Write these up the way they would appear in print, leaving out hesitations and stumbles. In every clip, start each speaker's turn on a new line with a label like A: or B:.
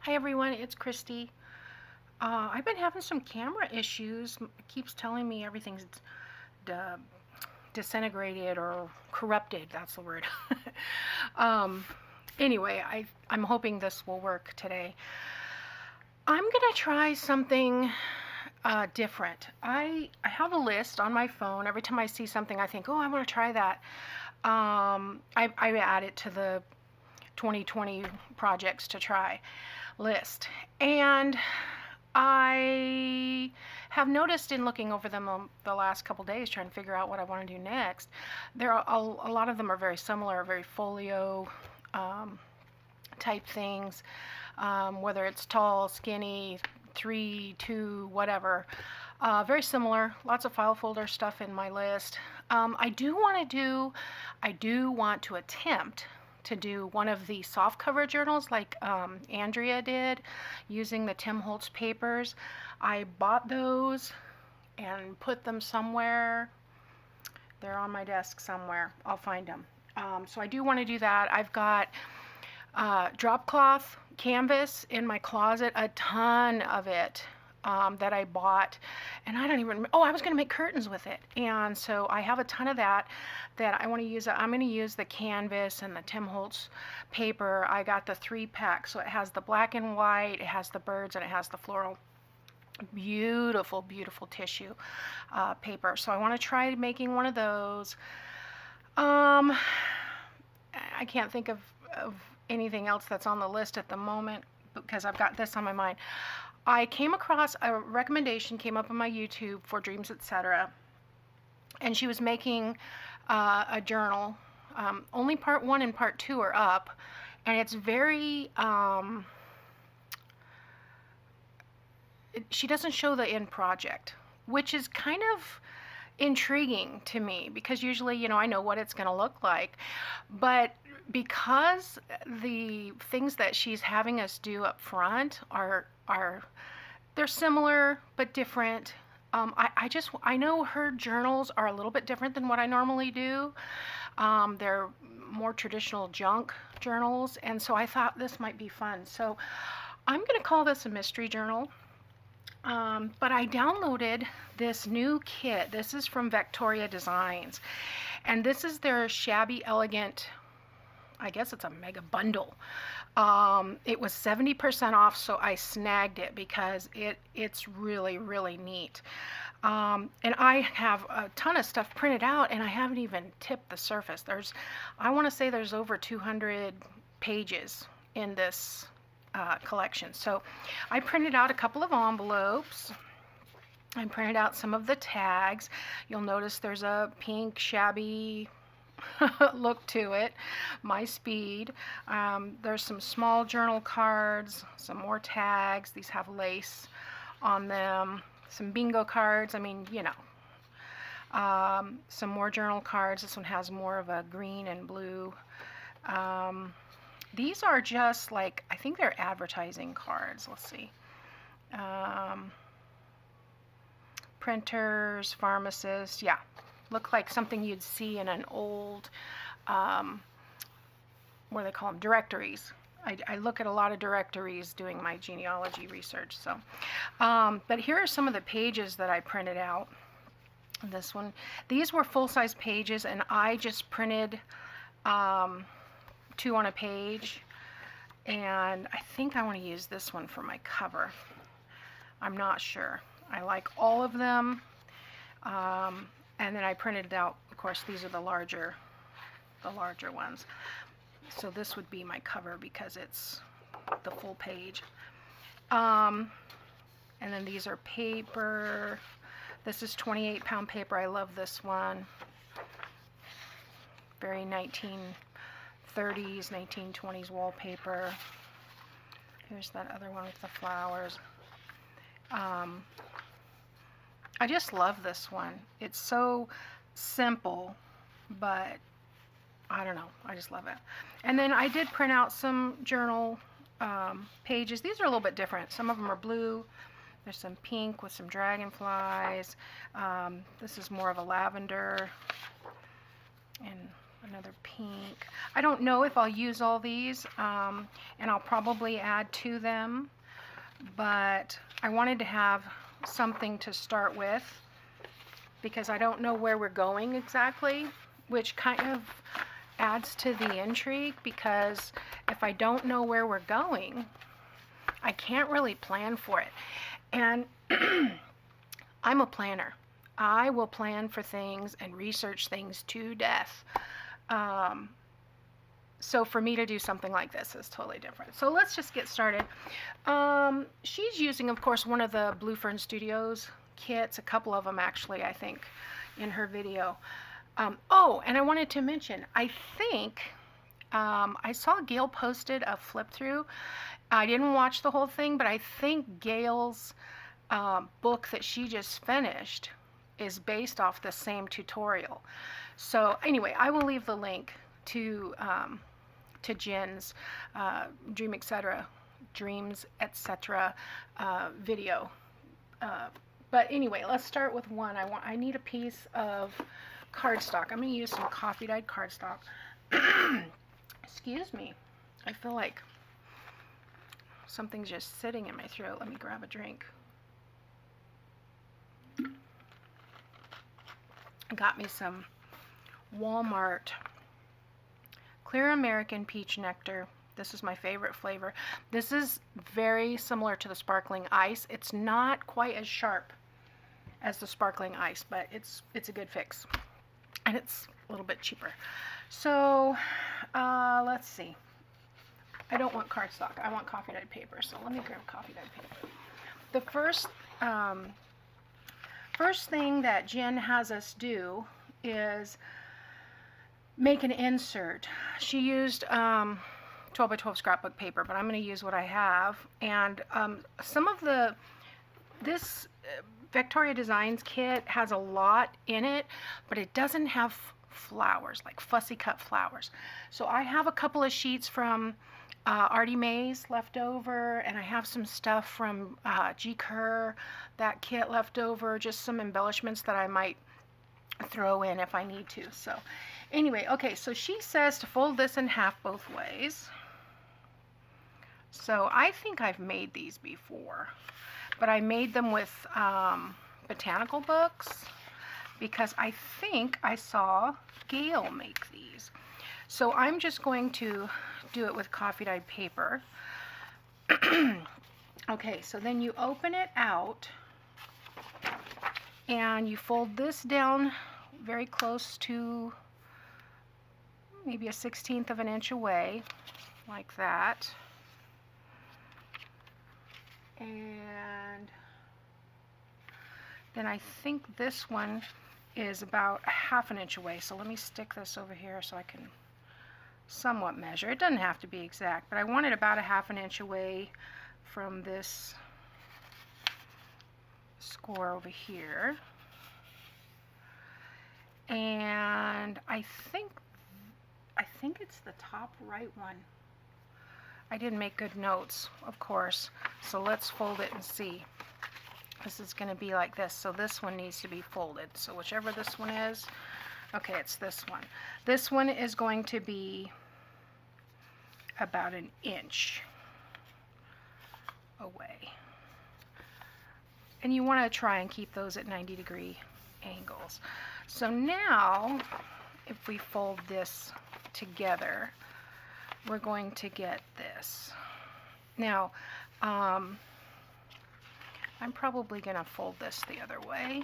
A: Hi everyone, it's Christy. I've been having some camera issues. It keeps telling me everything's disintegrated or corrupted. That's the word. um, anyway, I'm hoping this will work today. I'm gonna try something different. I have a list on my phone. Every time I see something, I think, oh, I want to try that. I add it to the 2020 projects to try list. And I have noticed in looking over them the last couple days, trying to figure out what I want to do next, there are a lot of them are very similar, very folio type things, whether it's tall, skinny, 3, 2, whatever. Very similar, lots of file folder stuff in my list. I do want to attempt to do one of the soft cover journals like Andrea did using the Tim Holtz papers. I bought those and put them somewhere. They're on my desk somewhere. I'll find them. So I do want to do that. I've got drop cloth canvas in my closet, a ton of it. That I bought, and I don't even remember. Oh, I was going to make curtains with it, and so I have a ton of that I want to use. I'm going to use the canvas and the Tim Holtz paper. I got the 3-pack, so it has the black and white, it has the birds, and it has the floral. Beautiful, beautiful tissue paper. So I want to try making one of those. I can't think of anything else that's on the list at the moment because I've got this on my mind. I came across a recommendation, came up on my YouTube for Dreamz, EtCetera, and she was making a journal. Only part 1 and part 2 are up, and it's very, she doesn't show the end project, which is kind of intriguing to me because usually, I know what it's going to look like, but because the things that she's having us do up front are they're similar but different. I know her journals are a little bit different than what I normally do. They're more traditional junk journals, and so I thought this might be fun. So I'm going to call this a mystery journal. But I downloaded this new kit. This is from Vectoria Designs, and this is their Shabby Elegant, I guess it's a mega bundle. It was 70% off, so I snagged it because it's really, really neat. And I have a ton of stuff printed out, and I haven't even tipped the surface. I want to say there's over 200 pages in this collection. So I printed out a couple of envelopes. I printed out some of the tags. You'll notice there's a pink Shabby look to it, my speed. There's some small journal cards, some more tags. These have lace on them, some bingo cards. I mean, some more journal cards. This one has more of a green and blue. These are just like, I think they're advertising cards. Let's see. Printers, pharmacists, yeah. Look like something you'd see in an old, what do they call them, directories. I look at a lot of directories doing my genealogy research. So, but here are some of the pages that I printed out. This one, these were full-size pages, and I just printed 2 on a page, and I think I want to use this one for my cover. I'm not sure. I like all of them. And then I printed out, of course, these are the larger ones. So this would be my cover because it's the full page. And then these are paper. This is 28-pound paper. I love this one. Very 1930s, 1920s wallpaper. Here's that other one with the flowers. I just love this one. It's so simple, but I don't know. I just love it. And then I did print out some journal pages. These are a little bit different. Some of them are blue. There's some pink with some dragonflies. This is more of a lavender and another pink. I don't know if I'll use all these, and I'll probably add to them, but I wanted to have something to start with because I don't know where we're going exactly, which kind of adds to the intrigue, because if I don't know where we're going, I can't really plan for it. And I'm a planner. I will plan for things and research things to death. So for me to do something like this is totally different. So let's just get started. She's using, of course, one of the Blue Fern Studios kits, a couple of them actually, I think, in her video. Oh, and I wanted to mention, I think I saw Gail posted a flip through. I didn't watch the whole thing, but I think Gail's book that she just finished is based off the same tutorial. So anyway, I will leave the link to Jen's Dreamz, EtCetera video. But anyway, let's start with one. I need a piece of cardstock. I'm going to use some coffee dyed cardstock. Excuse me. I feel like something's just sitting in my throat. Let me grab a drink. Got me some Walmart Clear American Peach Nectar. This is my favorite flavor. This is very similar to the sparkling ice. It's not quite as sharp as the sparkling ice, but it's a good fix. And it's a little bit cheaper. So let's see. I don't want cardstock. I want coffee dyed paper. So let me grab coffee dyed paper. The first thing that Jen has us do is make an insert. She used 12 by 12 scrapbook paper, but I'm going to use what I have. And some of this Vectoria Designs kit has a lot in it, but it doesn't have flowers, like fussy cut flowers. So I have a couple of sheets from Artie Mae's left over, and I have some stuff from G. Kerr, that kit left over, just some embellishments that I might throw in if I need to. So anyway, okay, so she says to fold this in half both ways. So I think I've made these before, but I made them with botanical books because I think I saw Gail make these. So I'm just going to do it with coffee dyed paper. Okay, so then you open it out and you fold this down very close to maybe a 1/16 of an inch away, like that. And then I think this one is about 1/2 inch away. So let me stick this over here so I can somewhat measure. It doesn't have to be exact, but I want it about 1/2 inch away from this score over here. And I think it's the top right one. I didn't make good notes, of course, so let's fold it and see. This is going to be like this, so this one needs to be folded. So whichever this one is, okay, it's this one. This one is going to be about 1 inch away. And you want to try and keep those at 90-degree angles. So now, if we fold this together, we're going to get this. Now, I'm probably going to fold this the other way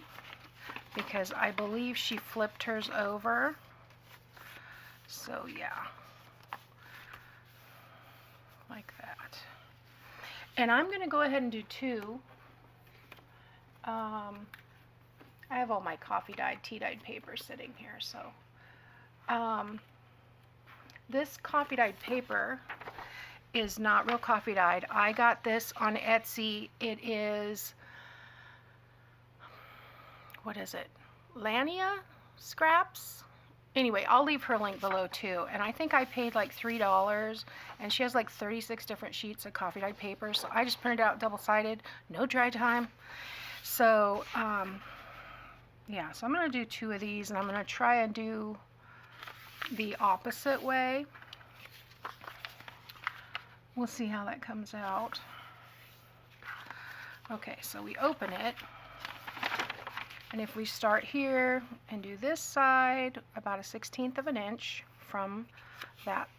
A: because I believe she flipped hers over. So yeah, like that. And I'm going to go ahead and do two. I have all my coffee dyed, tea dyed paper sitting here, so this coffee dyed paper is not real coffee dyed. I got this on Etsy. It is, what is it? Liana Scraps? Anyway, I'll leave her link below too. And I think I paid like $3, and she has like 36 different sheets of coffee dyed paper. So I just printed out double-sided, no dry time. So yeah, so I'm going to do two of these, and I'm going to try and do the opposite way. We'll see how that comes out. Okay, so we open it, and if we start here and do this side about 1/16 of an inch from that,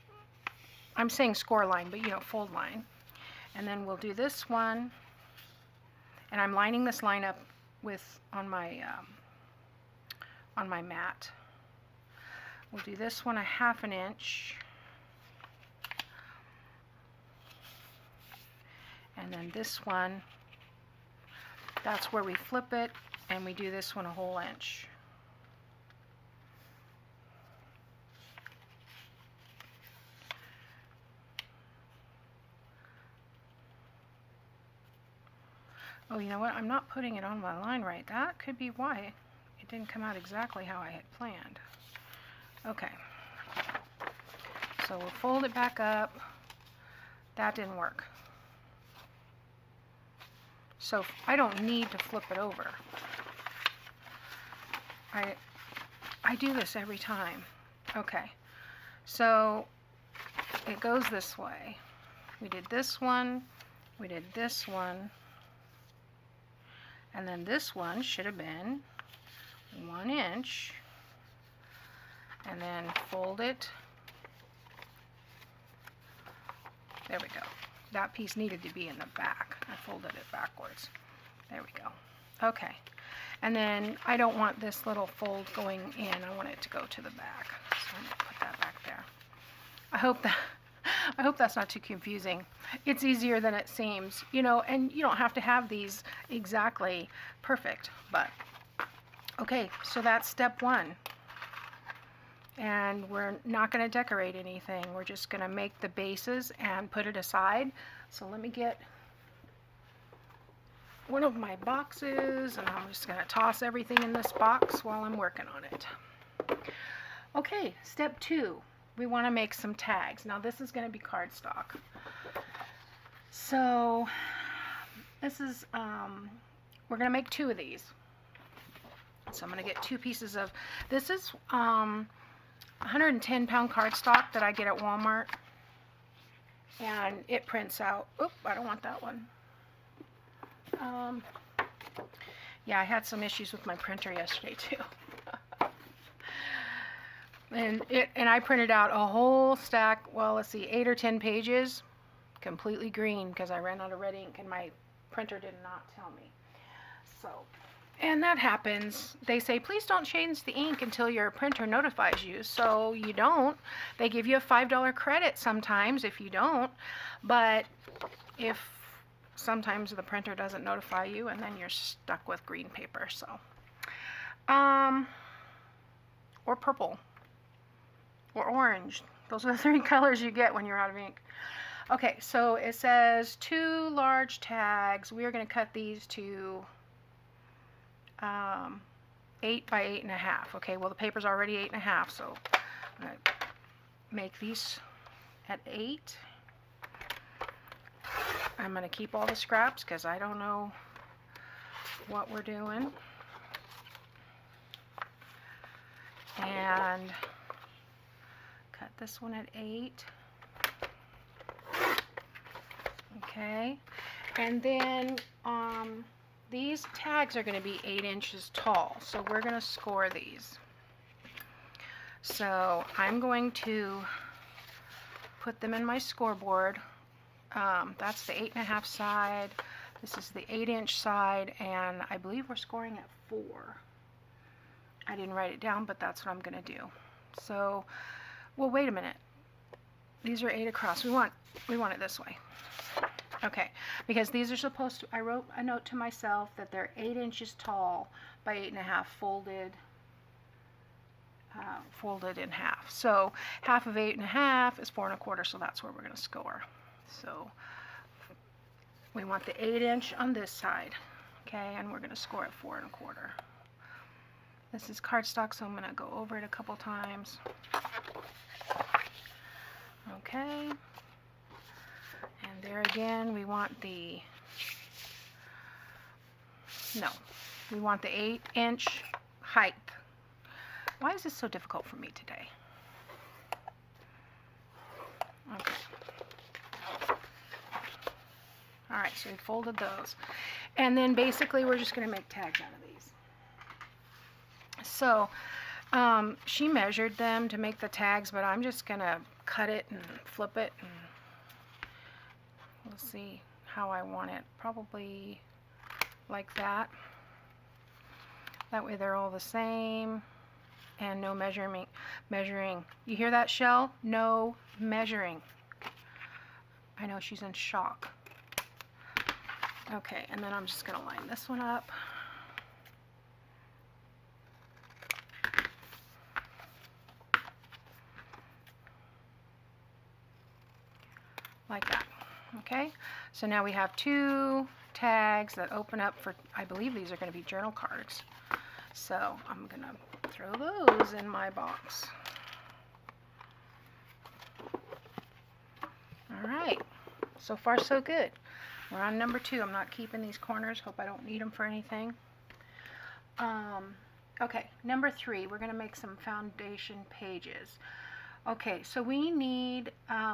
A: I'm saying score line, but you know, fold line, and then we'll do this one, and I'm lining this line up with on my mat. We'll do this one 1/2 inch, and then this one, that's where we flip it, and we do this one 1/2 inch. Oh, you know what? I'm not putting it on my line right. That could be why it didn't come out exactly how I had planned. Okay. So we'll fold it back up. That didn't work. So I don't need to flip it over. I do this every time. Okay. So it goes this way. We did this one. We did this one. And then this one should have been 1 inch. And then fold it. There we go. That piece needed to be in the back. I folded it backwards. There we go. Okay. And then I don't want this little fold going in. I want it to go to the back. So I'm going to put that back there. I hope that's not too confusing. It's easier than it seems, you know, and you don't have to have these exactly perfect, but okay, so that's step 1. And we're not going to decorate anything. We're just going to make the bases and put it aside. So let me get one of my boxes, and I'm just going to toss everything in this box while I'm working on it. Okay, step 2. We want to make some tags. Now this is going to be cardstock. So this is, we're going to make 2 of these. So I'm going to get 2 pieces of, this is 110-pound cardstock that I get at Walmart. And it prints out, oop, I don't want that one. Yeah, I had some issues with my printer yesterday too. And I printed out a whole stack, well, let's see, 8 or 10 pages, completely green because I ran out of red ink and my printer did not tell me. So, and that happens. They say, please don't change the ink until your printer notifies you. So you don't. They give you a $5 credit sometimes if you don't. But if sometimes the printer doesn't notify you, and then you're stuck with green paper. So, or purple. Or orange. Those are the 3 colors you get when you're out of ink. Okay, so it says 2 large tags. We are going to cut these to 8 by 8.5. Okay, well the paper's already 8.5, so I'm going to make these at 8. I'm going to keep all the scraps because I don't know what we're doing. And cut this one at 8. Okay, and then these tags are going to be 8 inches tall, so we're going to score these. So I'm going to put them in my scoreboard. That's the 8.5 side. This is the 8-inch side, and I believe we're scoring at 4. I didn't write it down, but that's what I'm going to do. So, well, wait a minute. These are 8 across. We want it this way. Okay, because these are supposed to, I wrote a note to myself that they're 8 inches tall by 8.5 folded in half. So half of 8.5 is 4.25, so that's where we're going to score. So we want the 8-inch on this side, okay, and we're going to score at 4.25. This is cardstock, so I'm going to go over it a couple times. Okay, and there again we want the 8-inch height. Why is this so difficult for me today? Okay. All right, so we folded those. And then basically we're just going to make tags out of these. So she measured them to make the tags, but I'm just going to cut it and flip it. And we'll see how I want it. Probably like that. That way they're all the same. And no measuring. You hear that, Shell? No measuring. I know she's in shock. Okay, and then I'm just going to line this one up. Like that. Okay, so now we have 2 tags that open up for, I believe these are going to be journal cards. So I'm going to throw those in my box. All right, so far so good. We're on number 2. I'm not keeping these corners. Hope I don't need them for anything. Okay, number 3, we're going to make some foundation pages. Okay, so we need,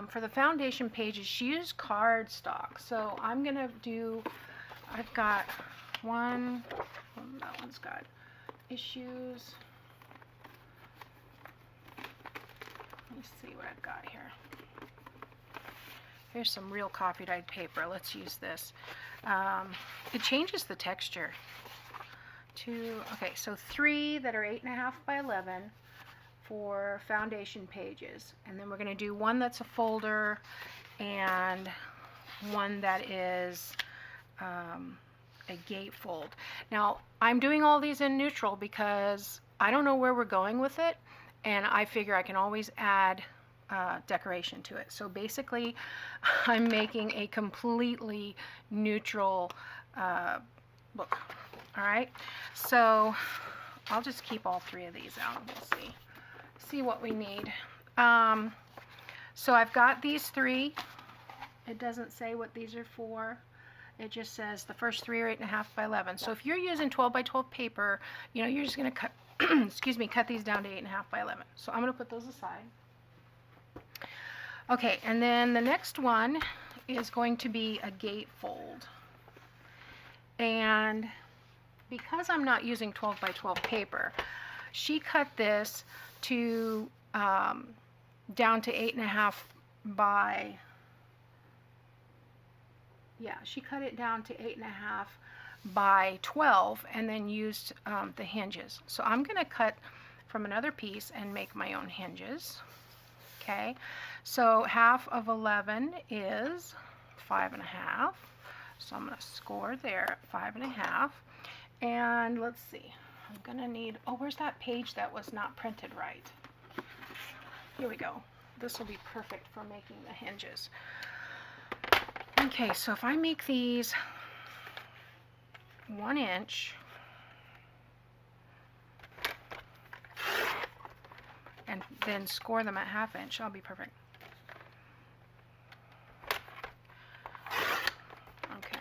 A: for the foundation pages, she used cardstock. So I'm going to do, I've got one, that one's got issues. Let me see what I've got here. Here's some real coffee dyed paper. Let's use this. It changes the texture. Okay, so 3 that are 8.5 by 11 for foundation pages. And then we're going to do one that's a folder and one that is a gatefold. Now, I'm doing all these in neutral because I don't know where we're going with it, and I figure I can always add decoration to it. So basically, I'm making a completely neutral book. All right, so I'll just keep all 3 of these out and we'll see what we need. So I've got these 3. It doesn't say what these are for. It just says the first 3 are 8.5 by 11. So if you're using 12 by 12 paper, you know, you're just going to cut, excuse me, cut these down to 8.5 by 11. So I'm going to put those aside. Okay, and then the next one is going to be a gatefold. And because I'm not using 12 by 12 paper, she cut this to down to 8.5 by, yeah, she cut it down to 8.5 by 12 and then used the hinges. So I'm going to cut from another piece and make my own hinges. Okay, so half of 11 is 5.5. So I'm going to score there at 5.5. And let's see, I'm going to need, oh, where's that page that was not printed right? Here we go. This will be perfect for making the hinges. Okay, so if I make these 1 inch and then score them at 1/2 inch, I'll be perfect. Okay.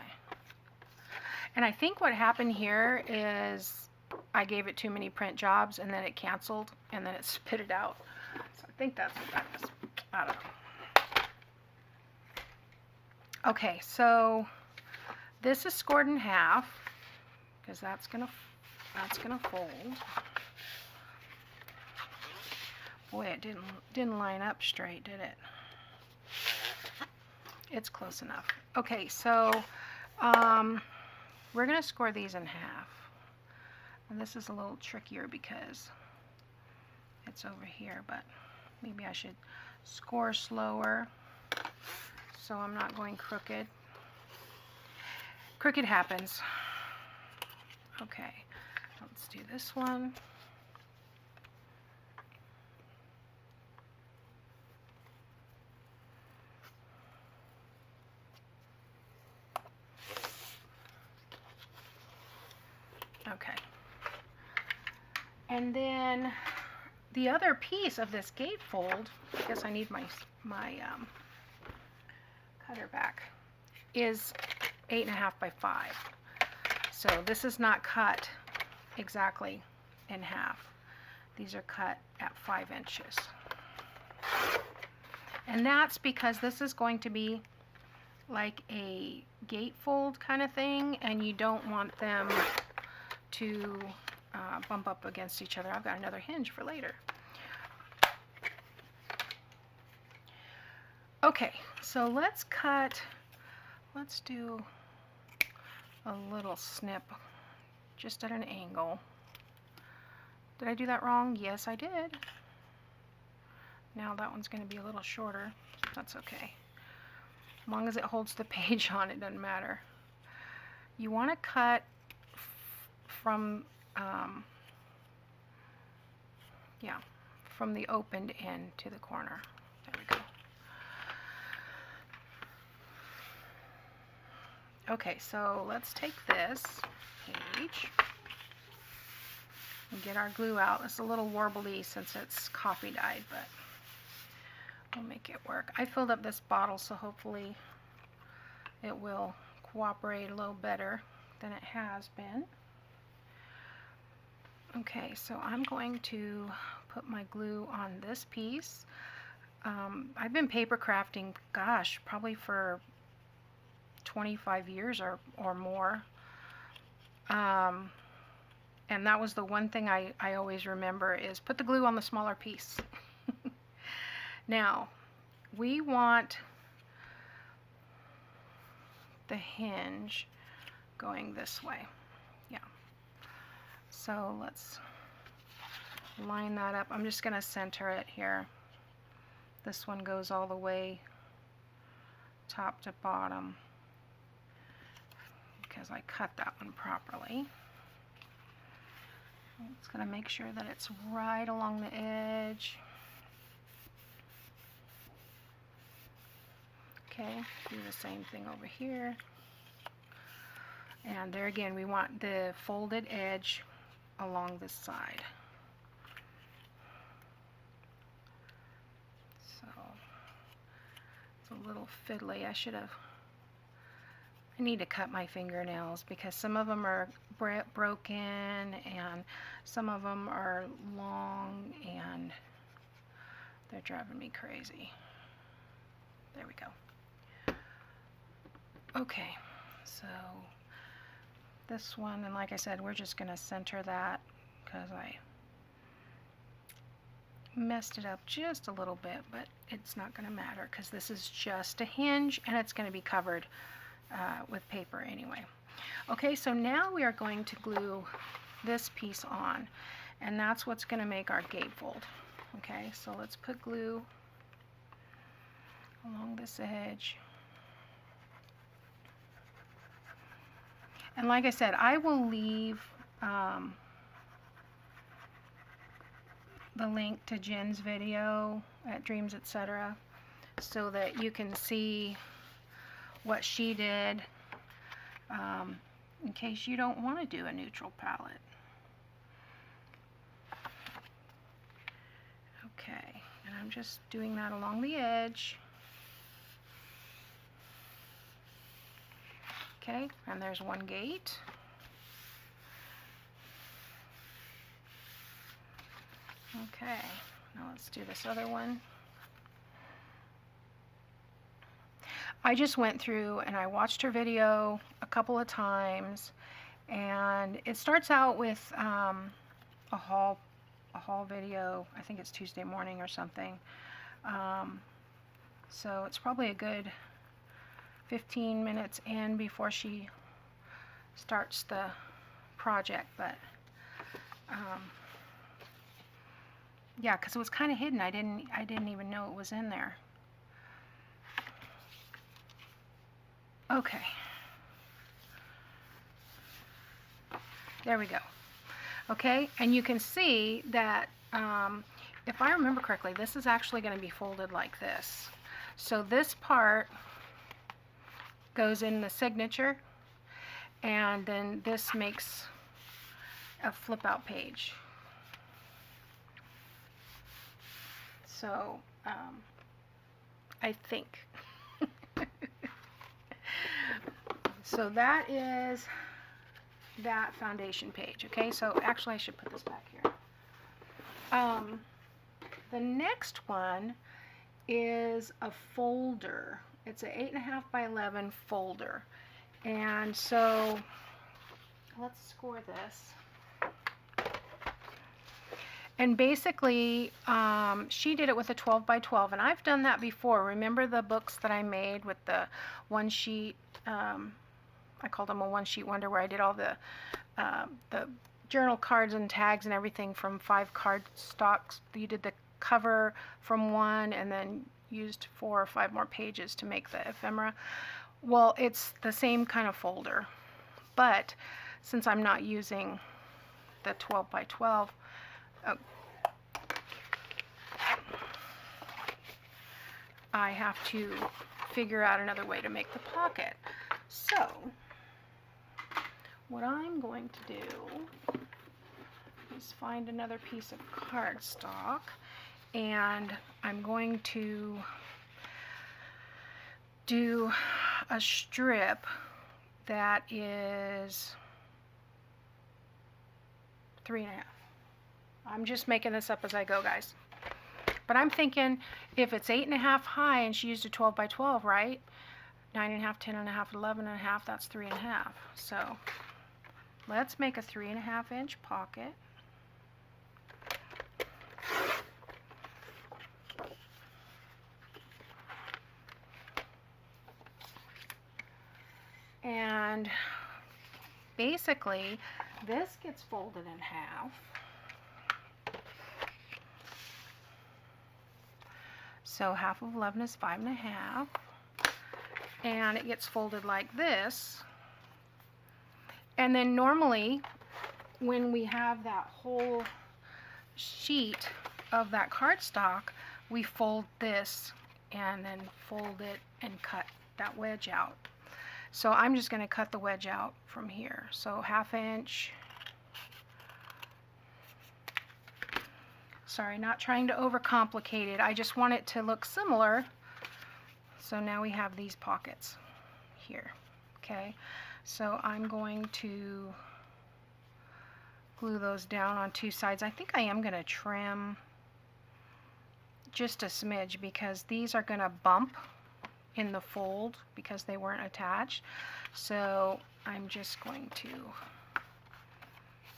A: And I think what happened here is I gave it too many print jobs and then it canceled and then it spit it out. So I think that's what that is. I don't know. Okay, so this is scored in half because that's gonna fold. Boy, it didn't line up straight, did it? It's close enough. Okay, so we're gonna score these in half. And this is a little trickier because it's over here, but maybe I should score slower so I'm not going crooked. Crooked happens. Okay, let's do this one. Okay. And then the other piece of this gatefold, I guess I need my cutter back, is 8.5 by 5. So this is not cut exactly in half. These are cut at 5 inches. And that's because this is going to be like a gatefold kind of thing, and you don't want them to bump up against each other. I've got another hinge for later. Okay, so let's do a little snip just at an angle. Did I do that wrong? Yes, I did. Now that one's going to be a little shorter. That's okay. As long as it holds the page on, it doesn't matter. You want to cut from, from the opened end to the corner. There we go. Okay, so let's take this page and get our glue out. It's a little warbly since it's coffee dyed, but we'll make it work. I filled up this bottle, so hopefully it will cooperate a little better than it has been. Okay, so I'm going to put my glue on this piece. I've been paper crafting, gosh, probably for 25 years or more. And that was the one thing I always remember is put the glue on the smaller piece. Now, we want the hinge going this way. Yeah. So let's line that up. I'm just going to center it here. This one goes all the way top to bottom because I cut that one properly. I'm just going to make sure that it's right along the edge. Okay, do the same thing over here. And there again, we want the folded edge along this side. So it's a little fiddly. I need to cut my fingernails because some of them are broken and some of them are long and they're driving me crazy. There we go. Okay, so this one, and like I said, we're just going to center that because I messed it up just a little bit, but it's not going to matter because this is just a hinge and it's going to be covered with paper anyway. Okay, so now we are going to glue this piece on, and that's what's going to make our gatefold. Okay, so let's put glue along this edge. And like I said, I will leave the link to Jen's video at Dreamz, EtCetera, so that you can see what she did in case you don't want to do a neutral palette. Okay, and I'm just doing that along the edge. Okay, and there's one gate. Okay, now let's do this other one. I just went through and I watched her video a couple of times, and it starts out with a haul video. I think it's Tuesday morning or something. So it's probably a good 15 minutes in before she starts the project, but yeah, because it was kind of hidden. I didn't even know it was in there. Okay, there we go. Okay, and you can see that if I remember correctly, this is actually going to be folded like this. So this part goes in the signature, and then this makes a flip out page. So I think so that is that foundation page. Okay, so actually I should put this back here. The next one is a folder. It's an 8.5 by 11 folder. And so let's score this. And basically, she did it with a 12 by 12, and I've done that before. Remember the books that I made with the one sheet? I called them a one sheet wonder, where I did all the journal cards and tags and everything from 5 card stocks. You did the cover from 1, and then used 4 or 5 more pages to make the ephemera. Well, it's the same kind of folder, but since I'm not using the 12 by 12, I have to figure out another way to make the pocket. So what I'm going to do is find another piece of cardstock, and I'm going to do a strip that is 3.5. I'm just making this up as I go, guys. But I'm thinking if it's 8.5 high and she used a 12 by 12, right? 9.5, 10.5, 11.5, that's 3.5. So let's make a 3.5 inch pocket. And basically, this gets folded in half. So half of 11 is 5.5. And it gets folded like this. And then normally, when we have that whole sheet of that cardstock, we fold this and then fold it and cut that wedge out. So I'm just going to cut the wedge out from here. So 1/2 inch. Sorry, not trying to overcomplicate it. I just want it to look similar. So now we have these pockets here. Okay, so I'm going to glue those down on 2 sides. I think I am going to trim just a smidge because these are going to bump in the fold because they weren't attached. So I'm just going to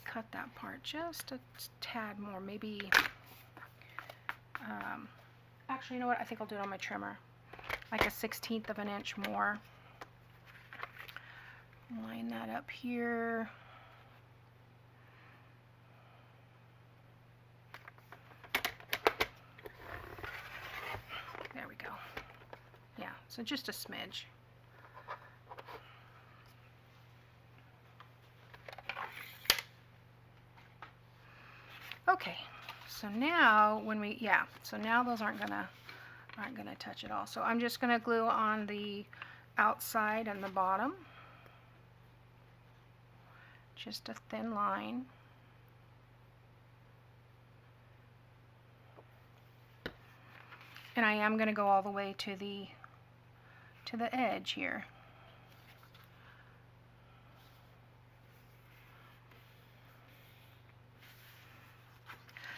A: cut that part just a tad more, maybe actually, you know what, I think I'll do it on my trimmer, like a 1/16 of an inch more. Line that up here. There we go. Yeah, so just a smidge. Okay, so now when we, so now those aren't gonna touch at all. So I'm just gonna glue on the outside and the bottom. Just a thin line. And I am gonna go all the way to the edge here.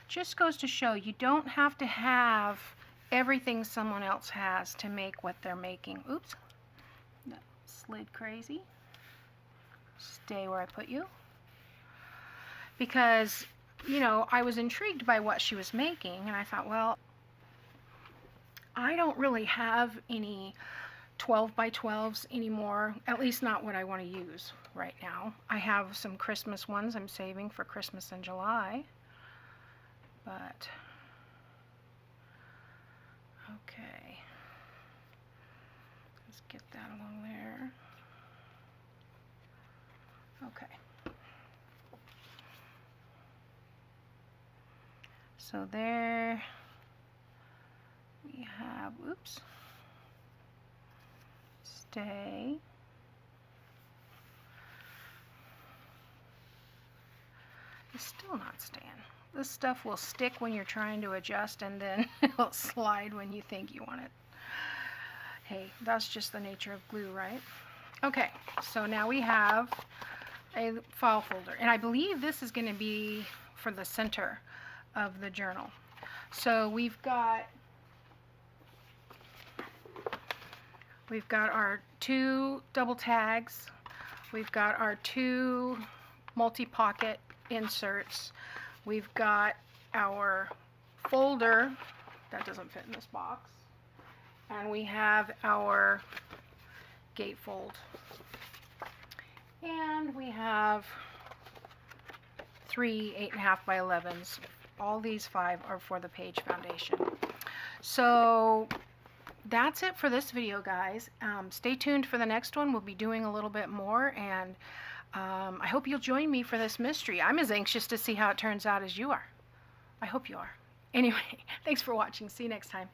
A: Just goes to show you don't have to have everything someone else has to make what they're making. Oops, that slid crazy. Stay where I put you. Because, you know, I was intrigued by what she was making, and I thought, well, I don't really have any 12 by 12s anymore, at least not what I want to use right now. I have some Christmas ones I'm saving for Christmas in July. But, okay, let's get that along there. Okay. So there we have, oops, stay. It's still not staying. This stuff will stick when you're trying to adjust, and then it'll slide when you think you want it. Hey, that's just the nature of glue, right? Okay, so now we have a file folder, and I believe this is going to be for the center of the journal. So we've got We've got our 2 double tags. We've got our 2 multi-pocket inserts. We've got our folder that doesn't fit in this box. And we have our gatefold. And we have 3 8.5 by 11s. All these 5 are for the page foundation. So that's it for this video, guys. Stay tuned for the next one. We'll be doing a little bit more, and I hope you'll join me for this mystery. I'm as anxious to see how it turns out as you are. I hope you are. Anyway, thanks for watching. See you next time.